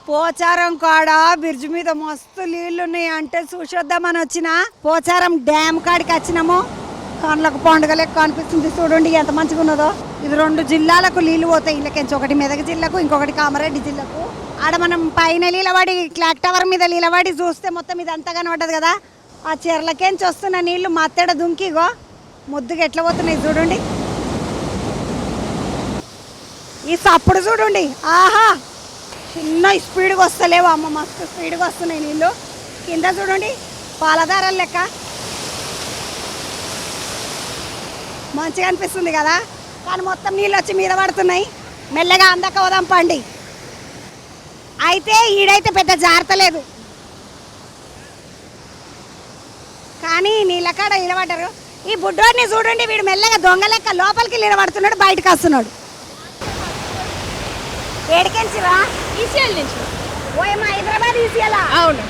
పోచారం కాడ బ్రిడ్జ్ మీద మస్తు నీళ్లు ఉన్నాయి అంటే చూసొద్దామని వచ్చిన పోచారం డ్యామ్ కాడికి వచ్చినాము. కళ్ళకు పండుగ లెక్క అనిపిస్తుంది. చూడండి ఎంత మంచిగా ఉన్నదో. ఇది 2 జిల్లాలకు నీళ్లు పోతాయి. ఇళ్ళకెంచి ఒకటి మెదక్ జిల్లాకు, ఇంకొకటి కామారెడ్డి జిల్లాకు. ఆడ మనం పైన నీలబడి క్లాక్ టవర్ మీద నీలబడి చూస్తే మొత్తం ఇది అంతా కనబడ్డది కదా. ఆ చెర్లకెంచి వస్తున్న నీళ్లు మత్తెడ దుంకిగో ముద్దుగా ఎట్లా పోతున్నాయి చూడండి. ఈ సప్పుడు చూడండి. ఆహా, చిన్న స్పీడ్గా వస్తలేవు అమ్మ, మస్తు స్పీడ్గా వస్తున్నాయి నీళ్ళు. కింద చూడండి పాలధారాల లెక్క మంచిగా అనిపిస్తుంది కదా. కానీ మొత్తం నీళ్ళు వచ్చి మీద పడుతున్నాయి. మెల్లగా అందక పోదాం పండి. అయితే ఈడైతే పెద్ద జారతలేదు, కానీ నీళ్ళ కాడ నిలబడ్డారు. ఈ బుడ్డోడిని చూడండి, వీడు మెల్లగా దొంగ లెక్క లోపలికి నిలబడుతున్నాడు, బయటకు వస్తున్నాడు. ఏడికెంచిరా? ఈసీఎల్ నుంచి. ఓయమ్మా, హైదరాబాద్ ఈసీఎల్? అవును.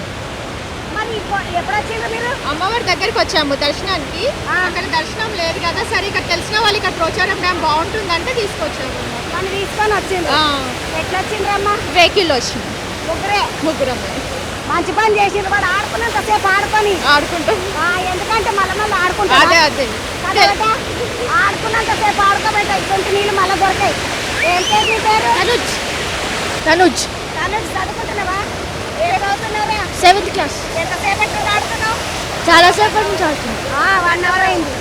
మరి ఎప్పుడు వచ్చిండ్రు మీరు? అమ్మవారి దగ్గరికి వచ్చాము దర్శనానికి. అక్కడ దర్శనం లేదు కదా, సరే ఇక్కడ తెలిసిన వాళ్ళు ఇక్కడ పోచారం డ్యామ్ బాగుంటుందంటే తీసుకొచ్చాము. మనం తీసుకొని వచ్చింది. ఎట్లా వచ్చిండ్రమ్మా? వెహికల్ వచ్చింది. ముగ్గురం మంచి పని చేసిండ్రు. వాడు ఆడుకున్నంత సేపు ఆడుకుంటాం. ఎందుకంటే మళ్ళీ ఆడుకుంటాం. అదే ఆడుకున్నంత సేపు ఆడుకోబెట్టాయి. ఇటువంటి నీళ్ళు మళ్ళీ దొరకాయి. ఏం పేరు నీ పేరు? తనుజ్. తనుజ్ చదువుకుంటున్నావా? ఏ చదువుతున్నారా? 7th class. ఎంతసేపటి నుంచి ఆడుతున్నావు? చాలా సేపటి నుంచి ఆడుతున్నాం. 1 అవర్ అయింది.